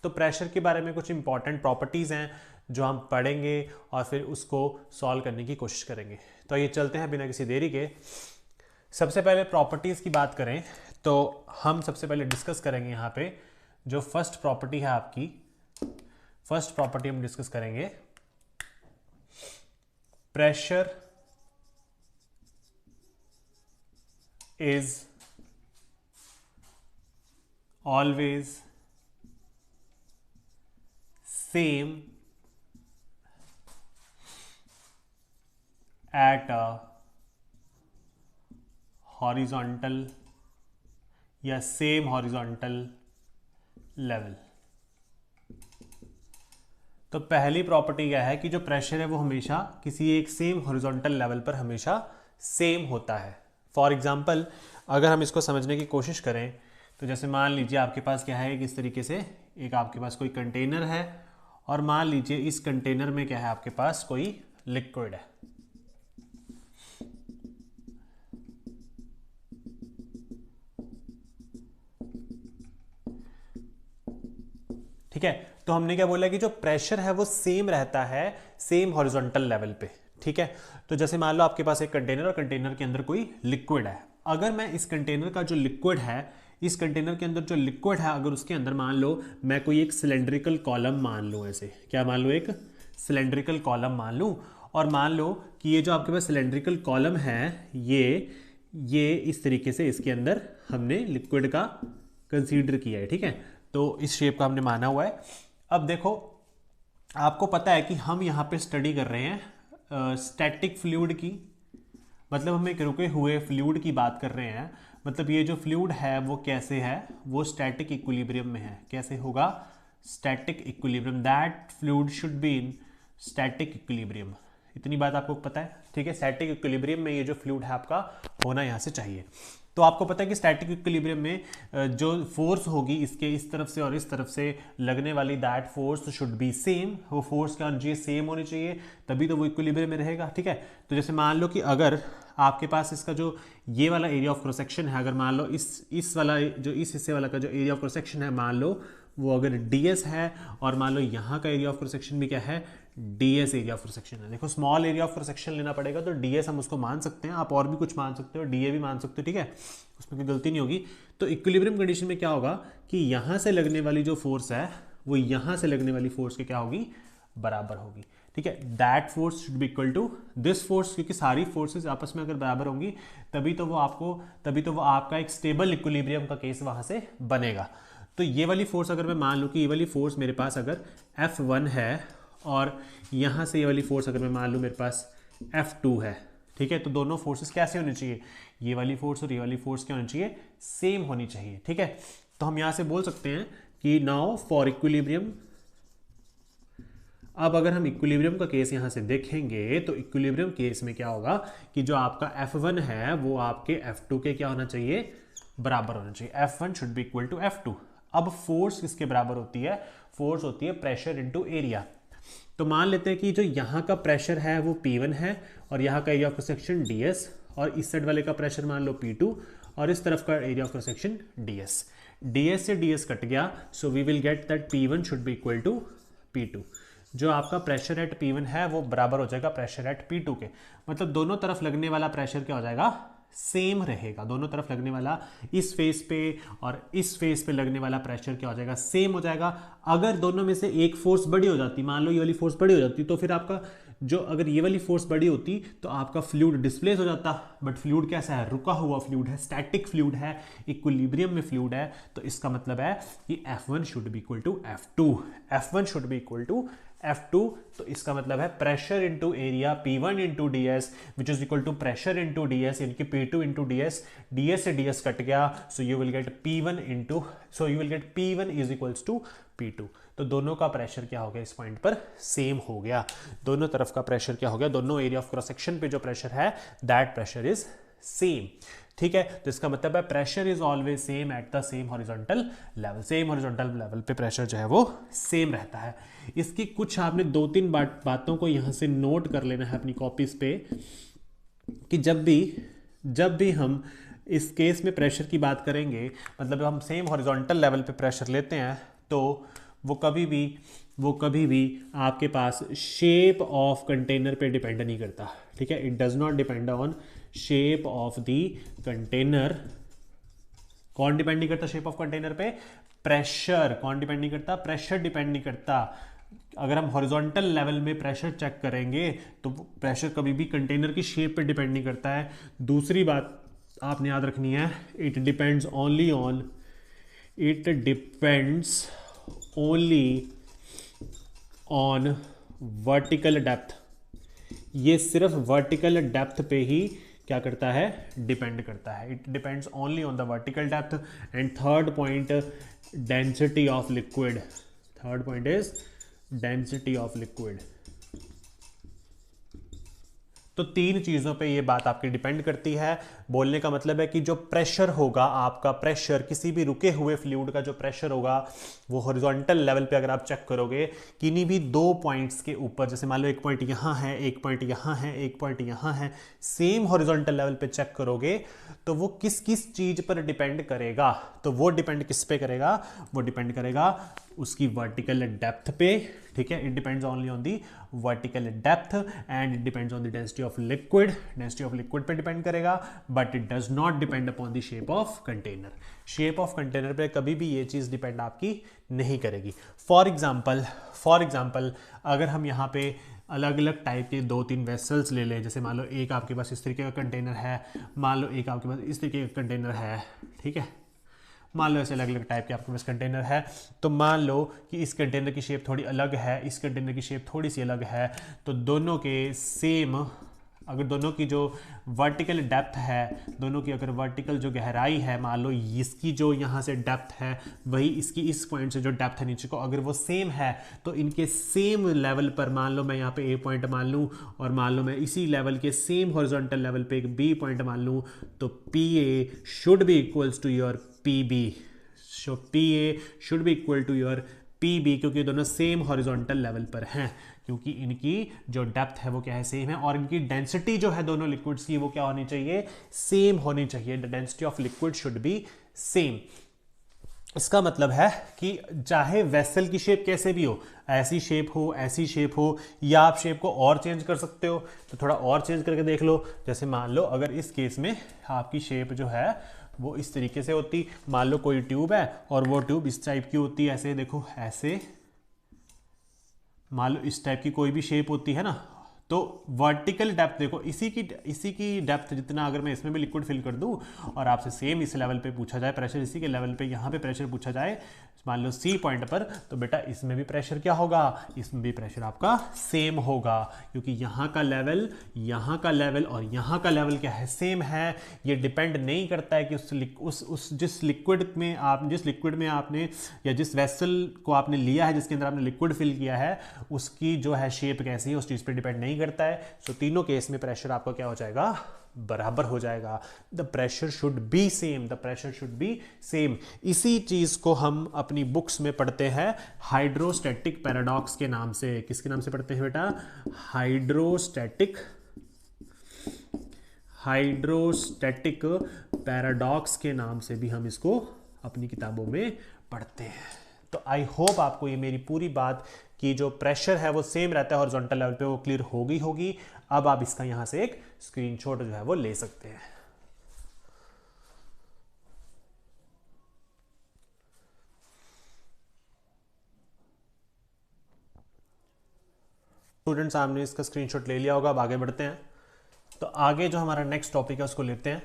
तो प्रेशर के बारे में कुछ इंपॉर्टेंट प्रॉपर्टीज़ हैं जो हम पढ़ेंगे और फिर उसको सॉल्व करने की कोशिश करेंगे। तो ये चलते हैं बिना किसी देरी के। सबसे पहले प्रॉपर्टीज़ की बात करें तो हम सबसे पहले डिस्कस करेंगे यहाँ पे जो फर्स्ट प्रॉपर्टी है आपकी। फर्स्ट प्रॉपर्टी हम डिस्कस करेंगे, pressure is always same at a horizontal या सेम हॉरिजॉन्टल लेवल। तो पहली प्रॉपर्टी क्या है कि जो प्रेशर है वो हमेशा किसी एक सेम हॉरिजॉन्टल लेवल पर हमेशा सेम होता है। फॉर एग्जांपल अगर हम इसको समझने की कोशिश करें तो जैसे मान लीजिए आपके पास क्या है, किस तरीके से एक आपके पास कोई कंटेनर है और मान लीजिए इस कंटेनर में क्या है, आपके पास कोई लिक्विड है। ठीक है, तो हमने क्या बोला कि जो प्रेशर है वो सेम रहता है सेम हॉरिजॉन्टल लेवल पे। ठीक है, तो जैसे मान लो आपके पास एक कंटेनर और कंटेनर के अंदर कोई लिक्विड है। अगर मैं इस कंटेनर का जो लिक्विड है, इस कंटेनर के अंदर जो लिक्विड है, अगर उसके अंदर मान लो मैं कोई एक सिलेंड्रिकल कॉलम मान लूँ, ऐसे क्या मान लो, एक सिलेंड्रिकल कॉलम मान लूँ, और मान लो कि ये जो आपके पास सिलेंड्रिकल कॉलम है ये इस तरीके से इसके अंदर हमने लिक्विड का कंसीडर किया है। ठीक है, तो इस शेप का हमने माना हुआ है। अब देखो, आपको पता है कि हम यहाँ पे स्टडी कर रहे हैं स्टैटिक फ्लूइड की, मतलब हम एक रुके हुए फ्लूइड की बात कर रहे हैं। मतलब ये जो फ्लूइड है वो कैसे है, वो स्टैटिक इक्विलिब्रियम में है। कैसे होगा, static equilibrium, that fluid should be in static equilibrium. इतनी बात आपको पता है। ठीक है, स्टैटिक इक्विलिब्रियम में ये जो फ्लूइड है आपका होना यहाँ से चाहिए। तो आपको पता है कि स्टैटिक इक्विलिब्रियम में जो फोर्स होगी इसके इस तरफ से और इस तरफ से लगने वाली, that force should B same. वो फोर्स क्या होनी चाहिए, सेम होनी चाहिए, तभी तो वो इक्विलिब्रियम में रहेगा। ठीक है, तो जैसे मान लो कि अगर आपके पास इसका जो ये वाला एरिया ऑफ क्रॉस सेक्शन है, अगर मान लो इस वाला जो इस हिस्से वाला का जो एरिया ऑफ क्रॉस सेक्शन है, मान लो वो अगर ds है, और मान लो यहाँ का एरिया ऑफ क्रॉस सेक्शन भी क्या है, ds area of cross section है। देखो small area of cross section लेना पड़ेगा, तो ds हम उसको मान सकते हैं, आप और भी कुछ मान सकते हो, dA भी मान सकते हो। ठीक है, उसमें कोई गलती नहीं होगी। तो इक्विलिब्रियम कंडीशन में क्या होगा कि यहाँ से लगने वाली जो फोर्स है वो यहाँ से लगने वाली फोर्स के क्या होगी, बराबर होगी। ठीक है, that force should be equal to this force, क्योंकि सारी फोर्सेस आपस में अगर बराबर होंगी तभी तो वो आपका एक स्टेबल इक्विलिब्रियम का केस वहां से बनेगा। तो ये वाली फोर्स अगर मैं मान लूँ कि ये वाली फोर्स मेरे पास अगर F1 है, और यहाँ से ये वाली फोर्स अगर मैं मान लूँ मेरे पास F2 है। ठीक है, तो दोनों फोर्सेस कैसे होनी चाहिए, ये वाली फोर्स और ये वाली फोर्स क्या होनी चाहिए, सेम होनी चाहिए। ठीक है, तो हम यहाँ से बोल सकते हैं कि नाउ फॉर इक्विलिब्रियम, अब अगर हम इक्विलिब्रियम का केस यहाँ से देखेंगे तो इक्विलिब्रियम केस में क्या होगा कि जो आपका F1 है वो आपके F2 के क्या होना चाहिए, बराबर होना चाहिए। F1 should be equal to F2। अब फोर्स किसके बराबर होती है, फोर्स होती है प्रेशर इनटू एरिया। तो मान लेते हैं कि जो यहाँ का प्रेशर है वो P1 है, और यहाँ का area of cross section ds, और इस साइड वाले का प्रेशर मान लो P2, और इस तरफ का area of cross section ds से ds कट गया, so we will get that P1 should be equal to P2। जो आपका प्रेशर एट P1 है वो बराबर हो जाएगा प्रेशर एट P2 के। मतलब दोनों तरफ लगने वाला प्रेशर क्या हो जाएगा, सेम रहेगा। दोनों तरफ लगने वाला, इस फेस पे और इस फेस पे लगने वाला प्रेशर क्या हो जाएगा, सेम हो जाएगा। अगर दोनों में से एक फोर्स बड़ी हो जाती, मान लो ये वाली फोर्स बड़ी हो जाती, तो फिर आपका जो, अगर ये वाली फोर्स बड़ी होती तो आपका फ्लूइड डिस्प्लेस हो जाता। बट फ्लूइड कैसा है, रुका हुआ फ्लूइड है, स्टैटिक फ्लूइड है, इक्विलिब्रियम में फ्लूइड है। तो इसका मतलब है कि F1 should be equal to F2। F1 should be equal to F2, तो इसका मतलब है pressure into area P1 into ds which is equal to pressure into ds, यानी कि P2 इंटू ds। ds से ds कट गया, so you will get P1 is equals to P2। तो दोनों का प्रेशर क्या हो गया, इस पॉइंट पर सेम हो गया। दोनों तरफ का प्रेशर क्या हो गया, दोनों एरिया ऑफ क्रॉस सेक्शन पे जो प्रेशर है दैट प्रेशर इज सेम। ठीक है, तो इसका मतलब है pressure is always same at the same horizontal level. Same horizontal level पे प्रेशर जो है वो सेम रहता है। इसकी कुछ आपने 2-3 बातों को यहाँ से नोट कर लेना है अपनी कॉपीज पे, कि जब भी हम इस केस में प्रेशर की बात करेंगे, मतलब हम सेम हॉरिजॉन्टल लेवल पे प्रेशर लेते हैं, तो वो कभी भी आपके पास शेप ऑफ कंटेनर पे डिपेंड नहीं करता, ठीक है। It does not depend on shape of the container. कौन डिपेंड नहीं करता शेप ऑफ कंटेनर पे? प्रेशर। कौन डिपेंड नहीं करता? प्रेशर डिपेंड नहीं करता। अगर हम हॉरिजॉन्टल लेवल में प्रेशर चेक करेंगे तो प्रेशर कभी भी कंटेनर की शेप पे डिपेंड नहीं करता है। दूसरी बात आपने याद रखनी है, it depends only on vertical depth. ये सिर्फ वर्टिकल डेप्थ पे ही क्या करता है? डिपेंड करता है। It depends only on the vertical depth. And third point, density of liquid. Third point is density of liquid. तो तीन चीज़ों पे ये बात आपकी डिपेंड करती है। बोलने का मतलब है कि जो प्रेशर होगा, आपका प्रेशर, किसी भी रुके हुए फ्लूइड का जो प्रेशर होगा वो हॉरिजॉन्टल लेवल पे अगर आप चेक करोगे किन्हीं भी दो पॉइंट्स के ऊपर, जैसे मान लो एक पॉइंट यहाँ है, एक पॉइंट यहाँ है, एक पॉइंट यहाँ है, सेम हॉरिजॉन्टल लेवल पे चेक करोगे तो वो किस किस चीज़ पर डिपेंड करेगा? तो वो डिपेंड किस पे करेगा? वो डिपेंड करेगा उसकी वर्टिकल डेप्थ पे, ठीक है। It depends only on the vertical depth and it depends on the density of liquid. Density of liquid पे डिपेंड करेगा, but it does not depend upon the shape of container. Shape of container पे कभी भी ये चीज़ depend आपकी नहीं करेगी। For example अगर हम यहाँ पे अलग अलग टाइप के दो तीन वेसल्स ले लें, जैसे मान लो एक आपके पास इस तरीके का कंटेनर है, मान लो एक आपके पास इस तरीके का कंटेनर है, ठीक है। मान लो ऐसे अलग अलग टाइप के आपके पास कंटेनर है, तो मान लो कि इस कंटेनर की शेप थोड़ी अलग है, इस कंटेनर की शेप थोड़ी सी अलग है, तो दोनों के सेम, अगर दोनों की जो वर्टिकल डेप्थ है, दोनों की अगर वर्टिकल जो गहराई है, मान लो इसकी जो यहाँ से डेप्थ है वही इसकी इस पॉइंट से जो डेप्थ है नीचे को, अगर वो सेम है तो इनके सेम लेवल पर, मान लो मैं यहाँ पे ए पॉइंट मान लूँ और मान लो मैं इसी लेवल के सेम हॉरिजॉन्टल लेवल पे एक बी पॉइंट मान लूँ, तो P A should be equals to your P B. So P A should be equal to your P B, क्योंकि दोनों सेम हॉरिजॉन्टल लेवल पर हैं, क्योंकि इनकी जो डेप्थ है वो क्या है? सेम है। और इनकी डेंसिटी जो है दोनों लिक्विड्स की वो क्या होनी चाहिए? सेम होनी चाहिए। The density of liquid should be same. इसका मतलब है कि चाहे वेसल की शेप कैसे भी हो, ऐसी शेप हो, ऐसी शेप हो, या आप शेप को और चेंज कर सकते हो, तो थोड़ा और चेंज करके देख लो। जैसे मान लो अगर इस केस में आपकी शेप जो है वो इस तरीके से होती, मान लो कोई ट्यूब है और वो ट्यूब इस टाइप की होती है, ऐसे देखो, ऐसे मान लो इस टाइप की कोई भी शेप होती है ना, तो वर्टिकल डेप्थ देखो, इसी की डेप्थ जितना अगर मैं इसमें भी लिक्विड फिल कर दूं और आपसे सेम इस लेवल पे पूछा जाए प्रेशर, इसी के लेवल पे यहाँ पे प्रेशर पूछा जाए, मान लो सी पॉइंट पर, तो बेटा इसमें भी प्रेशर क्या होगा? इसमें भी प्रेशर आपका सेम होगा, क्योंकि यहाँ का लेवल और यहाँ का लेवल क्या है? सेम है। ये डिपेंड नहीं करता है कि जिस लिक्विड में आपने या जिस वेसल को आपने लिया है, जिसके अंदर आपने लिक्विड फिल किया है, उसकी जो है शेप कैसी है उस चीज़ पर डिपेंड नहीं करता है। सो तीनों केस में प्रेशर आपका क्या हो जाएगा? बराबर हो जाएगा। The pressure should be same, the pressure should be same. इसी चीज को हम अपनी बुक्स में पढ़ते हैं हाइड्रोस्टैटिक पैराडॉक्स के नाम से। किसके नाम से पढ़ते हैं बेटा? हाइड्रोस्टैटिक पैराडॉक्स के नाम से भी हम इसको अपनी किताबों में पढ़ते हैं। तो आई होप आपको ये मेरी पूरी बात कि जो प्रेशर है वो सेम रहता है हॉरिजॉन्टल लेवल पे, वो क्लियर होगी। अब आप इसका यहां से एक स्क्रीनशॉट जो है वो ले सकते हैं। स्टूडेंट्स, आपने इसका स्क्रीनशॉट ले लिया होगा। अब आगे बढ़ते हैं। तो आगे जो हमारा नेक्स्ट टॉपिक है उसको लेते हैं।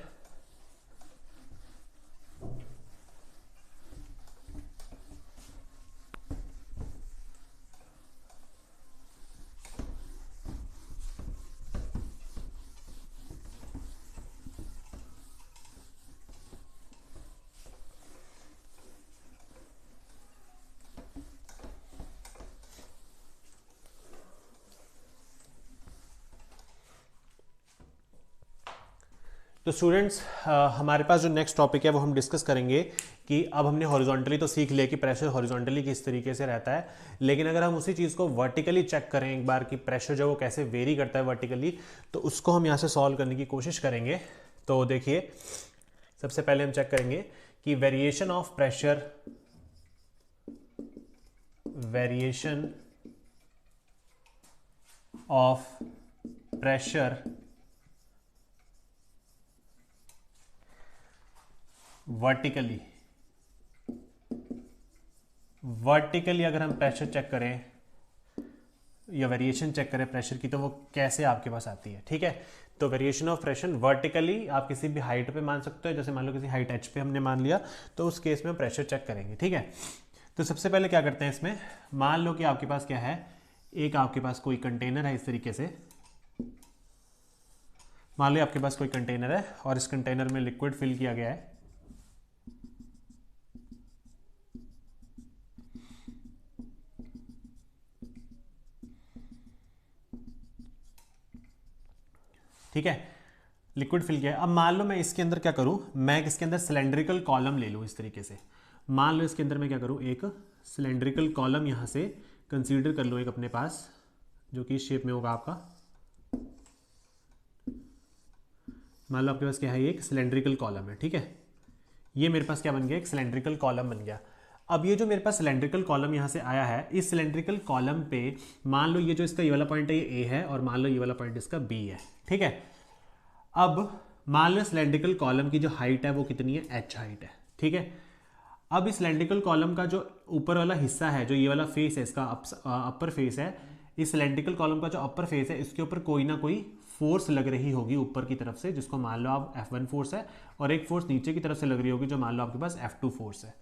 तो स्टूडेंट्स, हमारे पास जो नेक्स्ट टॉपिक है वो हम डिस्कस करेंगे कि अब हमने हॉरिजॉन्टली तो सीख लिया कि प्रेशर हॉरिजॉन्टली किस तरीके से रहता है, लेकिन अगर हम उसी चीज़ को वर्टिकली चेक करें एक बार कि प्रेशर जो वो कैसे वेरी करता है वर्टिकली, तो उसको हम यहाँ से सॉल्व करने की कोशिश करेंगे। तो देखिए, सबसे पहले हम चेक करेंगे कि variation of pressure variation of pressure vertically अगर हम प्रेशर चेक करें या वेरिएशन चेक करें प्रेशर की, तो वो कैसे आपके पास आती है। ठीक है, तो वेरिएशन ऑफ प्रेशर वर्टिकली आप किसी भी हाइट पे मान सकते हो, जैसे मान लो किसी हाइट h पे हमने मान लिया, तो उस केस में हम प्रेशर चेक करेंगे। ठीक है, तो सबसे पहले क्या करते हैं इसमें, मान लो कि आपके पास क्या है, एक आपके पास कोई कंटेनर है, इस तरीके से मान लो आपके पास कोई कंटेनर है और इस कंटेनर में लिक्विड फिल किया गया है। ठीक है, लिक्विड फिल किया है। अब मान लो मैं इसके अंदर क्या करूं, मैं इसके अंदर सिलेंड्रिकल कॉलम ले लूं इस तरीके से। मान लो इसके अंदर मैं क्या करूं, एक सिलेंड्रिकल कॉलम यहां से कंसीडर कर लो एक अपने पास, जो कि इस शेप में होगा आपका। मान लो आपके पास क्या है, एक सिलेंड्रिकल कॉलम है। ठीक है, ये मेरे पास क्या बन गया, एक सिलेंड्रिकल कॉलम बन गया। अब ये जो मेरे पास सिलेंड्रिकल कॉलम यहाँ से आया है, इस सिलेंड्रिकल कॉलम पे मान लो ये जो इसका ये वाला पॉइंट है ये A है और मान लो ये वाला पॉइंट इसका B है। ठीक है, अब मान लो सिलेंड्रिकल कॉलम की जो हाइट है वो कितनी है, h हाइट है। ठीक है, अब इस सिलेंड्रिकल कॉलम का जो ऊपर वाला हिस्सा है, जो ये वाला फेस है इसका अपर फेस है, इस सिलेंड्रिकल कॉलम का जो अपर फेस है इसके ऊपर कोई ना कोई फोर्स लग रही होगी ऊपर की तरफ से, जिसको मान लो आप F1 फोर्स है, और एक फोर्स नीचे की तरफ से लग रही होगी जो मान लो आपके पास F2 फोर्स है।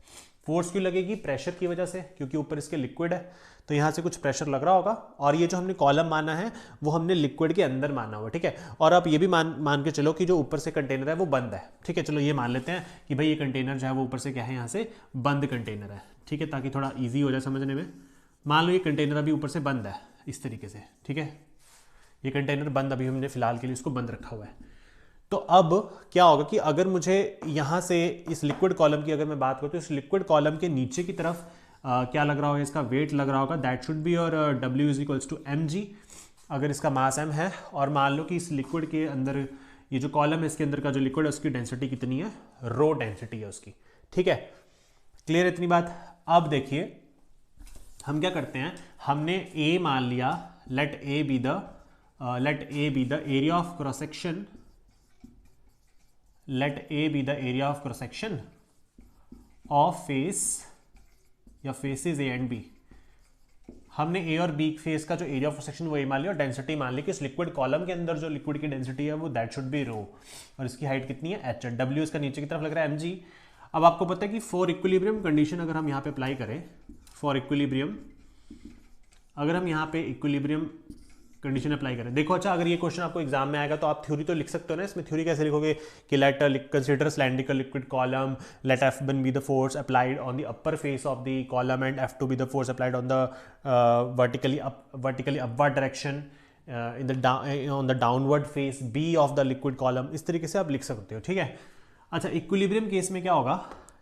फोर्स क्यों लगेगी, प्रेशर की वजह से, क्योंकि ऊपर इसके लिक्विड है तो यहाँ से कुछ प्रेशर लग रहा होगा। और ये जो हमने कॉलम माना है वो हमने लिक्विड के अंदर माना हुआ। ठीक है, और आप ये भी मान के चलो कि जो ऊपर से कंटेनर है वो बंद है। ठीक है, चलो ये मान लेते हैं कि भाई ये कंटेनर जो है वो ऊपर से क्या है, यहाँ से बंद कंटेनर है। ठीक है, ताकि थोड़ा ईजी हो जाए समझने में। मान लो ये कंटेनर अभी ऊपर से बंद है इस तरीके से। ठीक है, ये कंटेनर बंद, अभी हमने फिलहाल के लिए इसको बंद रखा हुआ है। तो अब क्या होगा कि अगर मुझे यहाँ से इस लिक्विड कॉलम की अगर मैं बात करूँ तो इस लिक्विड कॉलम के नीचे की तरफ क्या लग रहा होगा, इसका वेट लग रहा होगा, दैट शुड बी और W is equals to mg, अगर इसका मास m है। और मान लो कि इस लिक्विड के अंदर ये जो कॉलम है इसके अंदर का जो लिक्विड है उसकी डेंसिटी कितनी है, रो डेंसिटी है उसकी। ठीक है, क्लियर इतनी बात। अब देखिए हम क्या करते हैं, हमने A मान लिया, let A be the area of cross section, let A be the area of cross section of face या faces A and B। हमने A और B फेस का जो एरिया ऑफ सेक्शन वो A मान लिया और डेंसिटी मान ली कि इस लिक्विड कॉलम के अंदर जो लिक्विड की डेंसिटी है वो दैट शुड बी रो, और इसकी हाइट कितनी है h, W इसका नीचे की तरफ लग रहा है mg। अब आपको पता है कि फॉर इक्विलिब्रियम कंडीशन अगर हम यहाँ पे अप्लाई करें, फॉर इक्विलिब्रियम अगर हम यहाँ पे इक्विलिब्रियम कंडीशन अप्लाई करें, देखो अच्छा अगर ये क्वेश्चन आपको एग्जाम में आएगा तो आप थ्योरी तो लिख सकते हो ना। इसमें थ्योरी कैसे लिखोगे कि let consider cylindrical liquid column, let F1 be the force applied on the upper face of the column and F2 be the force applied on the vertically upward direction on the downward face B of the liquid column. इस तरीके से आप लिख सकते हो। ठीक है, अच्छा इक्विलिब्रियम केस में क्या होगा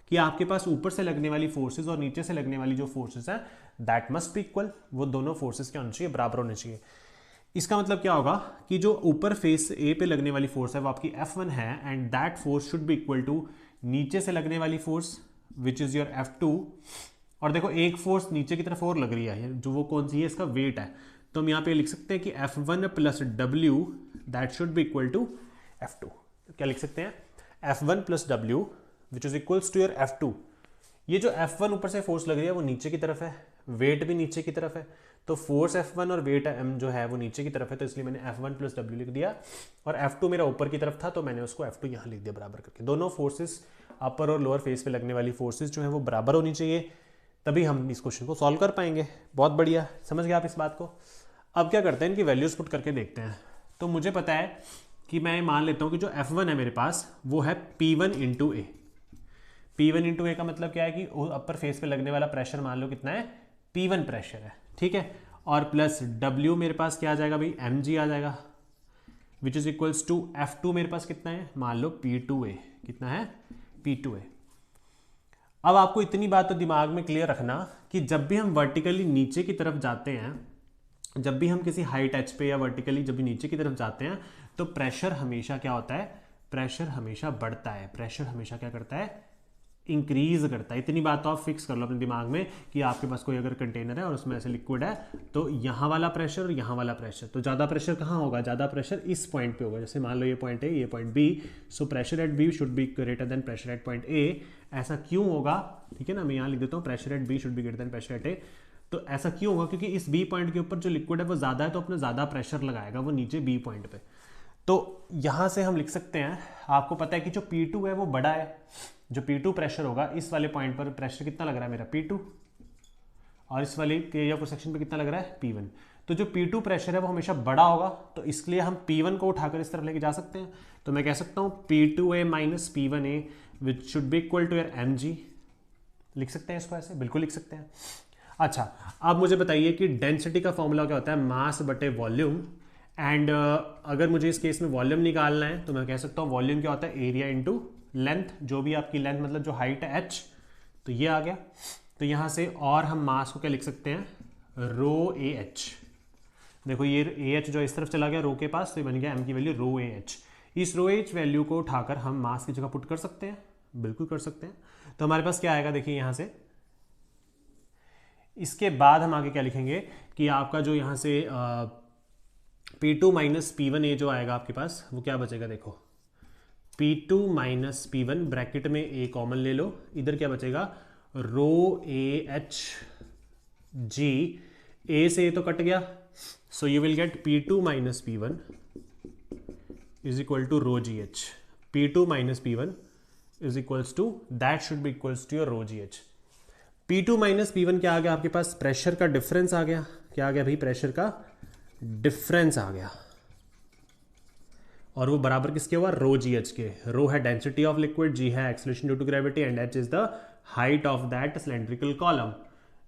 कि आपके पास ऊपर से लगने वाली फोर्सेज और नीचे से लगने वाली जो फोर्सेज हैं दैट मस्ट बी इक्वल, वो दोनों फोर्सेज क्या होने चाहिए, बराबर होने चाहिए। इसका मतलब क्या होगा कि जो ऊपर फेस A पे लगने वाली फोर्स है वो आपकी F1 है and that force should be equal to नीचे से लगने वाली force which is your F2। और देखो एक फोर्स नीचे की तरफ और लग रही है, जो वो कौन सी है, इसका वेट है। तो हम यहाँ पे लिख सकते हैं कि F1 plus W that should be equal to F2। क्या लिख सकते हैं, F1 plus W which is equals to your F2। ये जो F1 ऊपर से फोर्स लग रही है वो नीचे की तरफ है, वेट भी नीचे की तरफ है, तो फोर्स F1 और वेट M जो है वो नीचे की तरफ है, तो इसलिए मैंने F1 प्लस W लिख दिया। और F2 मेरा ऊपर की तरफ था तो मैंने उसको F2 यहाँ लिख दिया बराबर करके। दोनों फोर्सेस अपर और लोअर फेस पे लगने वाली फोर्सेस जो है वो बराबर होनी चाहिए, तभी हम इस क्वेश्चन को सॉल्व कर पाएंगे। बहुत बढ़िया, समझ गए आप इस बात को। अब क्या करते हैं, इनकी वैल्यूज पुट करके देखते हैं। तो मुझे पता है कि मैं मान लेता हूँ कि जो F1 है मेरे पास वो है P1 into A। P1 into A का मतलब क्या है कि अपर फेस पे लगने वाला प्रेशर मान लो कितना है, P1 प्रेशर है। ठीक है, और प्लस W मेरे पास क्या आ जाएगा भाई, mg आ जाएगा, विच इज इक्वल्स टू F2 मेरे पास कितना है, मान लो P2A, कितना है P2A। अब आपको इतनी बात तो दिमाग में क्लियर रखना कि जब भी हम वर्टिकली नीचे की तरफ जाते हैं, जब भी हम किसी हाइट h पे या वर्टिकली जब भी नीचे की तरफ जाते हैं तो प्रेशर हमेशा क्या होता है, प्रेशर हमेशा बढ़ता है। प्रेशर हमेशा क्या करता है, इंक्रीज करता है। इतनी बात तो आप फिक्स कर लो अपने दिमाग में कि आपके पास कोई अगर कंटेनर है और उसमें ऐसे लिक्विड है, तो यहाँ वाला प्रेशर और यहाँ वाला प्रेशर, तो ज़्यादा प्रेशर कहाँ होगा, ज़्यादा प्रेशर इस पॉइंट पे होगा। जैसे मान लो ये पॉइंट ए, ये point B, so pressure at B should be greater than pressure at point A. ऐसा क्यों होगा, ठीक है ना, मैं यहाँ लिख देता हूँ pressure at B should be greater than pressure at A. तो ऐसा क्यों होगा, क्योंकि इस बी पॉइंट के ऊपर जो लिक्विड है वो ज़्यादा है, तो अपना ज़्यादा प्रेशर लगाएगा वो नीचे बी पॉइंट पे। तो यहाँ से हम लिख सकते हैं, आपको पता है कि जो P2 है वो बड़ा है, जो P2 प्रेशर होगा इस वाले पॉइंट पर प्रेशर कितना लग रहा है मेरा P2, और इस वाले एरिया क्रॉस सेक्शन पे कितना लग रहा है P1। तो जो P2 प्रेशर है वो हमेशा बड़ा होगा, तो इसलिए हम P1 को उठाकर इस तरफ लेके जा सकते हैं। तो मैं कह सकता हूँ P2A minus P1A which should be equal to your mg। लिख सकते हैं इसको ऐसे, बिल्कुल लिख सकते हैं। अच्छा, अब मुझे बताइए कि डेंसिटी का फॉर्मूला क्या होता है, मास बटे वॉल्यूम। एंड अगर मुझे इस केस में वॉल्यूम निकालना है तो मैं कह सकता हूँ वॉल्यूम क्या होता है, एरिया इनटू लेंथ, जो भी आपकी लेंथ मतलब जो हाइट है h, तो ये आ गया। तो यहाँ से और हम मास को क्या लिख सकते हैं, रो ए एच। देखो ये ए एच जो इस तरफ चला गया रो के पास, तो ये बन गया m की वैल्यू रो ए एच। इस रो एच वैल्यू को उठाकर हम मास की जगह पुट कर सकते हैं, बिल्कुल कर सकते हैं। तो हमारे पास क्या आएगा, देखिए यहाँ से, इसके बाद हम आगे क्या लिखेंगे कि आपका जो यहाँ से P2 माइनस P1A जो आएगा आपके पास, वो क्या बचेगा, देखो P2 माइनस P1 ब्रैकेट में A कॉमन ले लो, इधर क्या बचेगा, रो ए एच जी, ए से ए तो कट गया, so you will get P2 minus P1 is equal to rho g h. P2 minus P1 is equals to, that should be equals to your rho g h. P2 minus P1 क्या आ गया आपके पास, pressure का difference आ गया। क्या आ गया भाई, pressure का difference आ गया, और वो बराबर किसके हुआ, रो जी एच के। रो है डेंसिटी ऑफ लिक्विड, जी है acceleration due to gravity, and h is the height of that cylindrical column.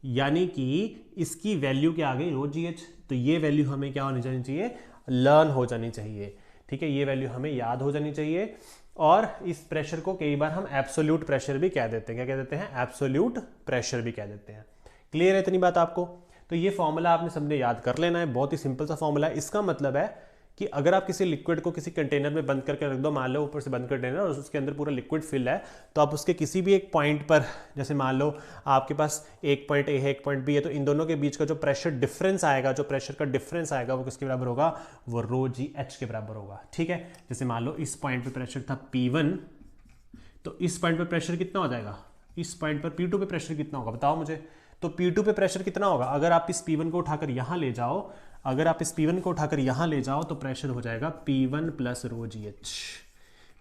यानी कि इसकी वैल्यू क्या आ गई, रो जी एच। तो ये वैल्यू हमें क्या होनी जानी चाहिए, लर्न हो जानी चाहिए, ठीक है, ये वैल्यू हमें याद हो जानी चाहिए। और इस प्रेशर को कई बार हम एब्सोल्यूट प्रेशर भी कह देते हैं, क्या कह देते हैं, एब्सोल्यूट प्रेशर भी कह देते हैं। क्लियर है इतनी बात आपको। तो ये फॉर्मूला आपने सबने याद कर लेना है, बहुत ही सिंपल सा फॉर्मूला है। इसका मतलब है कि अगर आप किसी लिक्विड को किसी कंटेनर में बंद करके रख दो, मान लो ऊपर से बंद कंटेनर और उसके अंदर पूरा लिक्विड फिल है, तो आप उसके किसी भी एक पॉइंट पर, जैसे मान लो आपके पास एक पॉइंट ए है एक पॉइंट बी है, तो इन दोनों के बीच का जो प्रेशर डिफरेंस आएगा, जो प्रेशर का डिफरेंस आएगा वो किसके बराबर होगा, वो रो जी एच के बराबर होगा, ठीक है। जैसे मान लो इस पॉइंट पर प्रेशर था P1, तो इस पॉइंट पर प्रेशर कितना हो जाएगा, इस पॉइंट पर P2 पे प्रेशर कितना होगा, बताओ मुझे। तो P2 पे प्रेशर कितना होगा, अगर आप इस P1 को उठाकर यहां ले जाओ, अगर आप इस P1 को उठाकर यहां ले जाओ, तो प्रेशर हो जाएगा P1 plus rho g H,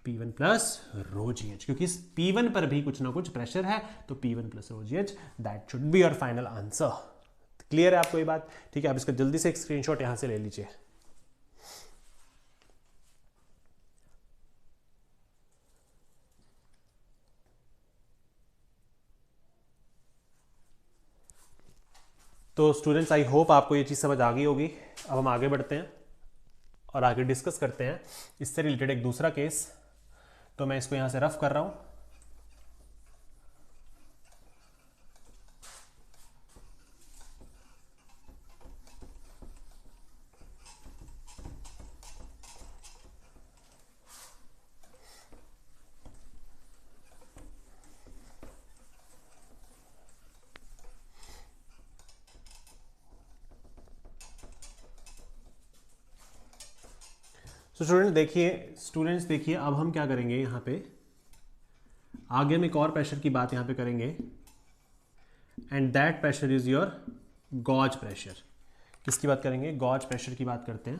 P1 plus rho g H, क्योंकि इस P1 पर भी कुछ ना कुछ प्रेशर है, तो P1 plus rho g H, that should be your final answer. Clear है आपको ये बात, ठीक है। आप इसका जल्दी से एक स्क्रीनशॉट यहां से ले लीजिए। तो स्टूडेंट्स, आई होप आपको ये चीज़ समझ आ गई होगी। अब हम आगे बढ़ते हैं और आगे डिस्कस करते हैं इससे रिलेटेड एक दूसरा केस। तो मैं इसको यहाँ से रफ कर रहा हूँ। तो स्टूडेंट्स देखिए अब हम क्या करेंगे, यहाँ पे आगे हम एक और प्रेशर की बात यहाँ पे करेंगे, and that pressure is your gauge pressure. किसकी बात करेंगे, गॉज प्रेशर की बात करते हैं।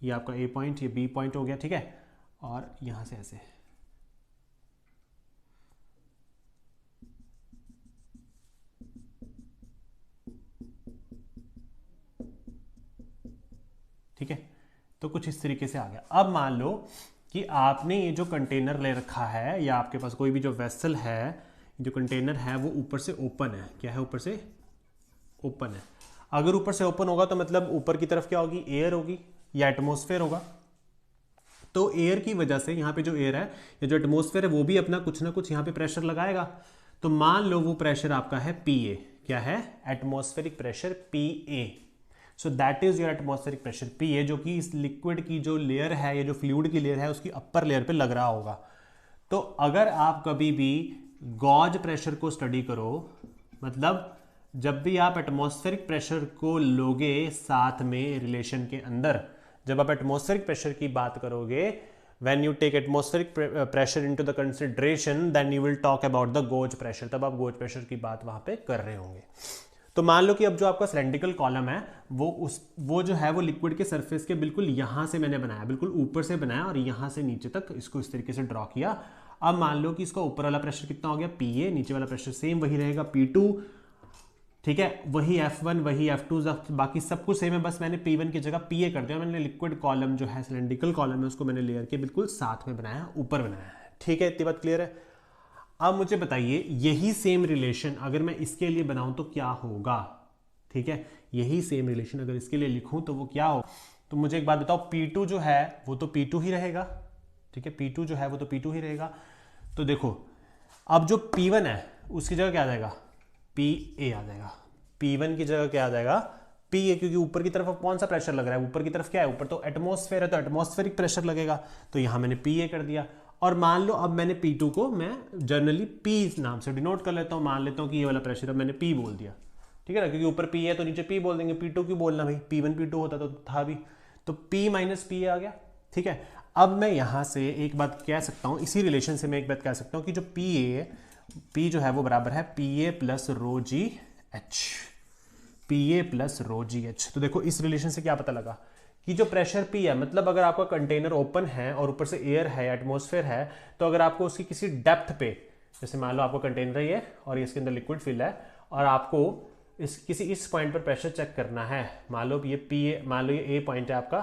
ये आपका ए पॉइंट, ये बी पॉइंट हो गया, ठीक है, और यहाँ से ऐसे, ठीक है। तो कुछ इस तरीके से आ गया। अब मान लो कि आपने ये जो कंटेनर ले रखा है, या आपके पास कोई भी जो वेसल है, जो कंटेनर है वो ऊपर से ओपन है। क्या है, ऊपर से ओपन है। अगर ऊपर से ओपन होगा तो मतलब ऊपर की तरफ क्या होगी, एयर होगी या एटमॉस्फेयर होगा। तो एयर की वजह से यहाँ पे जो एयर है या जो एटमॉस्फेयर है वो भी अपना कुछ ना कुछ यहाँ पे प्रेशर लगाएगा। तो मान लो वो प्रेशर आपका है PA। क्या है, atmospheric pressure PA। So that is your atmospheric pressure PA, जो कि इस लिक्विड की जो लेयर है या जो फ्लूइड की लेयर है उसकी अपर लेयर पे लग रहा होगा। तो अगर आप कभी भी गॉज प्रेशर को स्टडी करो, मतलब जब भी आप एटमॉस्फेरिक प्रेशर को लोगे साथ में रिलेशन के अंदर, जब आप एटमॉस्फेरिक प्रेशर की बात करोगे, when you take atmospheric pressure into the consideration, then you will talk about the gauge pressure, तब आप गोज प्रेशर की बात वहां पे कर रहे होंगे। तो मान लो कि अब जो आपका सिलेंड्रिकल कॉलम है वो जो है वो लिक्विड के सरफेस के बिल्कुल यहां से मैंने बनाया, बिल्कुल ऊपर से बनाया और यहां से नीचे तक इसको इस तरीके से ड्रॉ किया। अब मान लो कि इसका ऊपर वाला प्रेशर कितना हो गया Pa, नीचे वाला प्रेशर सेम वही रहेगा P2, ठीक है, वही F1 वही F2, बाकी सब कुछ सेम है, बस मैंने P1 की जगह Pa कर दिया। मैंने लिक्विड कॉलम जो है सिलेंड्रिकल कॉलम है उसको मैंने लेयर के बिल्कुल साथ में बनाया, ऊपर बनाया है, ठीक है, इतनी बात क्लियर है। अब मुझे बताइए यही सेम रिलेशन अगर मैं इसके लिए बनाऊं तो क्या होगा, ठीक है, यही सेम रिलेशन अगर इसके लिए लिखूं तो वो क्या हो। तो मुझे एक बात बताओ, P2 जो है वो तो P2 ही रहेगा, ठीक है, P2 जो है वो तो P2 ही रहेगा। तो देखो अब जो P1 है उसकी जगह क्या आ जाएगा, Pa आ जाएगा, P1 की जगह क्या आ जाएगा, Pa, क्योंकि ऊपर की तरफ अब कौन सा प्रेशर लग रहा है, ऊपर की तरफ क्या है, ऊपर तो एटमॉस्फेयर है, तो एटमॉस्फेरिक प्रेशर लगेगा, तो यहां मैंने Pa कर दिया। और मान लो अब मैंने P2 को मैं जनरली P नाम से डिनोट कर लेता हूं, मान लेता हूं कि ये वाला प्रेशर अब मैंने P बोल दिया, ठीक है ना, क्योंकि ऊपर P है तो नीचे P बोल देंगे, P2 क्यों बोलना भाई, P1 P2 होता तो था भी, तो P माइनस Pa आ गया, ठीक है। अब मैं यहां से एक बात कह सकता हूं, इसी रिलेशन से मैं एक बात कह सकता हूं कि जो P जो है वो बराबर है Pa plus rho g H, Pa plus rho g H. तो देखो इस रिलेशन से क्या पता लगा कि जो प्रेशर P है, मतलब अगर आपका कंटेनर ओपन है और ऊपर से एयर है, एटमॉस्फेयर है, तो अगर आपको उसकी किसी डेप्थ पे, जैसे मान लो आपका कंटेनर ही है और ये इसके अंदर लिक्विड फिल है और आपको इस पॉइंट पर प्रेशर चेक करना है, मान लो ये P, मान लो ये A पॉइंट है आपका,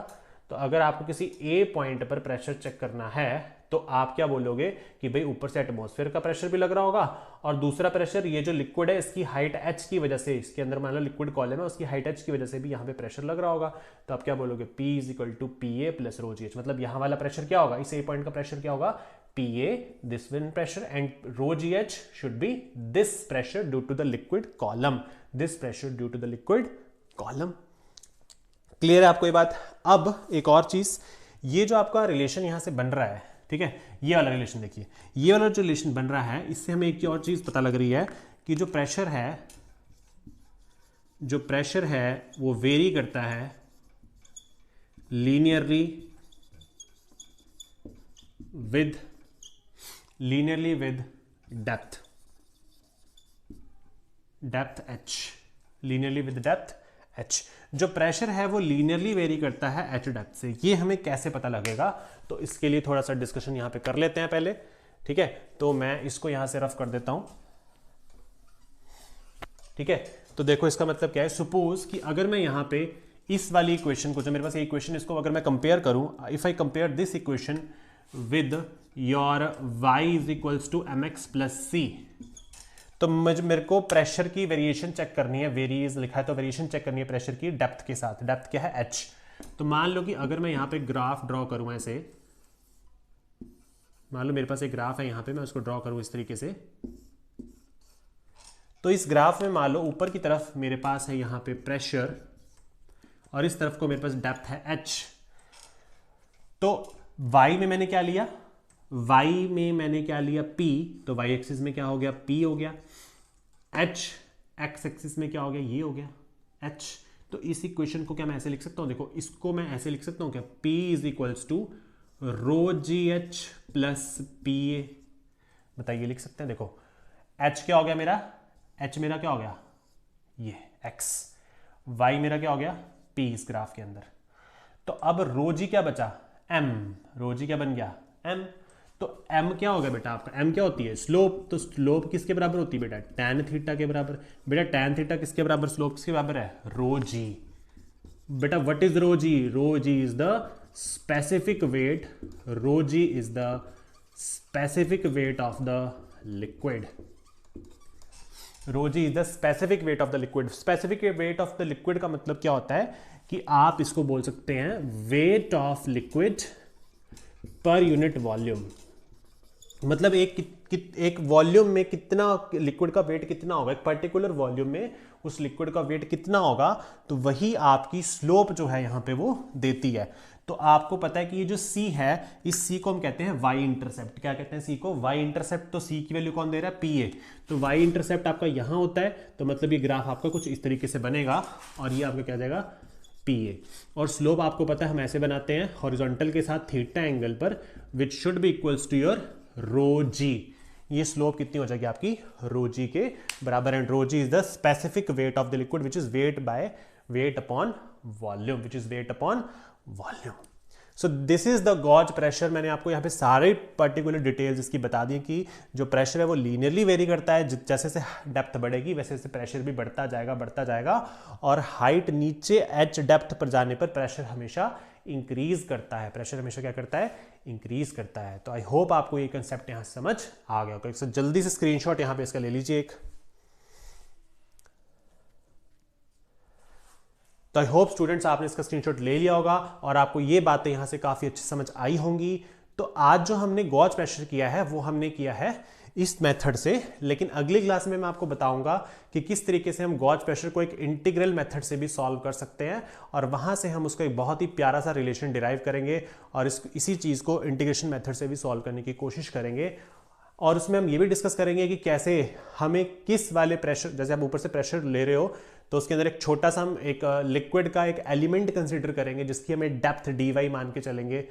तो अगर आपको किसी A पॉइंट पर प्रेशर चेक करना है तो आप क्या बोलोगे कि भाई ऊपर से एटमॉस्फेयर का प्रेशर भी लग रहा होगा और दूसरा प्रेशर ये जो लिक्विड है इसकी हाइट h की वजह से, इसके अंदर मान लो लिक्विड कॉलम है उसकी हाइट h की वजह से भी यहाँ पे प्रेशर लग रहा होगा, तो आप क्या बोलोगे P is equal to Pa plus rho g h, मतलब यहाँ वाला प्रेशर क्या होगा, इस A पॉइंट का प्रेशर क्या होगा, Pa this one pressure and rho g h should be this pressure due to the liquid column, this pressure due to the liquid column. Clear है आपको ये बात। अब एक और चीज, ये जो आपका रिलेशन यहां से बन रहा है, ठीक है, ये वाला रिलेशन देखिए, ये वाला जो रिलेशन बन रहा है इससे हमें एक और चीज पता लग रही है कि जो प्रेशर है वो वेरी करता है linearly with depth h, linearly with depth h। जो प्रेशर है वो लीनियरली वेरी करता है h डेप्थ से। ये हमें कैसे पता लगेगा, तो इसके लिए थोड़ा सा डिस्कशन यहां पे कर लेते हैं पहले, ठीक है। तो मैं इसको यहां से रफ कर देता हूं, ठीक है। तो देखो इसका मतलब क्या है, सपोज कि अगर मैं यहां पे इस वाली इक्वेशन को, जो मेरे पास ये इक्वेशन, इसको अगर मैं कंपेयर करूं, if I compare this equation with your y is equals to mx plus c, तो मेरे को प्रेशर की वेरिएशन चेक करनी है, वेरीज लिखा है तो वेरिएशन चेक करनी है प्रेशर की डेप्थ के साथ, डेप्थ क्या है h। तो मान लो कि अगर मैं यहां पे ग्राफ ड्रॉ करूं ऐसे, मान लो मेरे पास एक ग्राफ है यहां पे, मैं उसको ड्रॉ करूं इस तरीके से, तो इस ग्राफ में मान लो ऊपर की तरफ मेरे पास है यहां पे प्रेशर और इस तरफ को मेरे पास डेप्थ है h। तो y में मैंने क्या लिया, y में मैंने क्या लिया P, तो y एक्सिस में क्या हो गया P हो गया, h x एक्सिस में क्या हो गया, ये हो गया h। तो इस इक्वेशन को क्या मैं ऐसे लिख सकता हूं, देखो इसको मैं ऐसे लिख सकता हूं क्या, P is equals to rho g h plus Pa, बताइए लिख सकते हैं। देखो h क्या हो गया मेरा, h मेरा क्या हो गया, ये x, y मेरा क्या हो गया P इस ग्राफ के अंदर। तो अब रो जी क्या बचा, m, रो जी क्या बन गया m। तो m क्या होगा बेटा आपका, m क्या होती है स्लोप, तो स्लोप किसके बराबर होती है बेटा, tan थीटा के बराबर। बेटा tan थीटा किसके बराबर, स्लोप किसके बराबर है, रो जी। बेटा what is rho g, rho g is the specific weight, rho g is the specific weight of the liquid, rho g is the specific weight of the liquid. Specific weight of the liquid का मतलब क्या होता है कि आप इसको बोल सकते हैं weight of liquid per unit volume, मतलब एक वॉल्यूम में कितना लिक्विड का वेट कितना होगा, एक पर्टिकुलर वॉल्यूम में उस लिक्विड का वेट कितना होगा, तो वही आपकी स्लोप जो है यहां पे वो देती है। तो आपको पता है कि ये जो C है, इस C को हम कहते हैं y इंटरसेप्ट। क्या कहते हैं C को? y intercept. तो C की वैल्यू कौन दे रहा है? PA। तो y इंटरसेप्ट आपका यहाँ होता है, तो मतलब ये ग्राफ आपका कुछ इस तरीके से बनेगा और ये आपका क्या जाएगा? PA। और स्लोप आपको पता है हम ऐसे बनाते हैं हॉरिजॉन्टल के साथ थीटा एंगल पर, which should be equals to your rho g. ये स्लोप कितनी हो जाएगी आपकी? रो जी के बराबर। And rho g is the specific weight of the liquid which is weight upon volume, which is weight upon volume. So this is the gauge pressure. मैंने आपको यहाँ पे सारे पर्टिकुलर डिटेल्स इसकी बता दी कि जो प्रेशर है वो लीनियरली वेरी करता है, जैसे जैसे डेप्थ बढ़ेगी वैसे वैसे प्रेशर भी बढ़ता जाएगा और हाइट नीचे एच डेप्थ पर जाने पर प्रेशर हमेशा इंक्रीज करता है। प्रेशर हमेशा क्या करता है? इंक्रीज करता है। तो आई होप आपको ये कंसेप्ट यहाँ समझ आ गया होगा। जल्दी से स्क्रीनशॉट यहाँ पे इसका ले लीजिए एक। तो आई होप स्टूडेंट्स आपने इसका स्क्रीनशॉट ले लिया होगा और आपको ये बातें यहां से काफी अच्छी समझ आई होंगी। तो आज जो हमने गॉज प्रेशर किया है वो हमने किया है इस मेथड से, लेकिन अगली क्लास में मैं आपको बताऊंगा कि किस तरीके से हम गॉज प्रेशर को एक इंटीग्रल मेथड से भी सॉल्व कर सकते हैं और वहां से हम उसका एक बहुत ही प्यारा सा रिलेशन डिराइव करेंगे और इसी चीज को इंटीग्रेशन मेथड से भी सॉल्व करने की कोशिश करेंगे। और उसमें हम ये भी डिस्कस करेंगे कि कैसे हमें किस वाले प्रेशर, जैसे आप ऊपर से प्रेशर ले रहे हो तो उसके अंदर एक छोटा सा हम एक लिक्विड का एक एलिमेंट कंसीडर करेंगे जिसकी हमें डेप्थ dy मान के चलेंगे,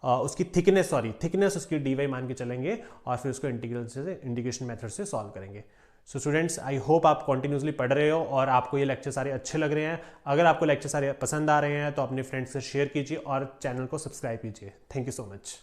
उसकी थिकनेस उसकी dy मान के चलेंगे और फिर उसको इंटीग्रेशन मेथड से सॉल्व करेंगे। सो स्टूडेंट्स, आई होप आप कंटिन्यूसली पढ़ रहे हो और आपको ये लेक्चर सारे अच्छे लग रहे हैं। अगर आपको लेक्चर सारे पसंद आ रहे हैं तो अपने फ्रेंड्स से शेयर कीजिए और चैनल को सब्सक्राइब कीजिए। Thank you so much.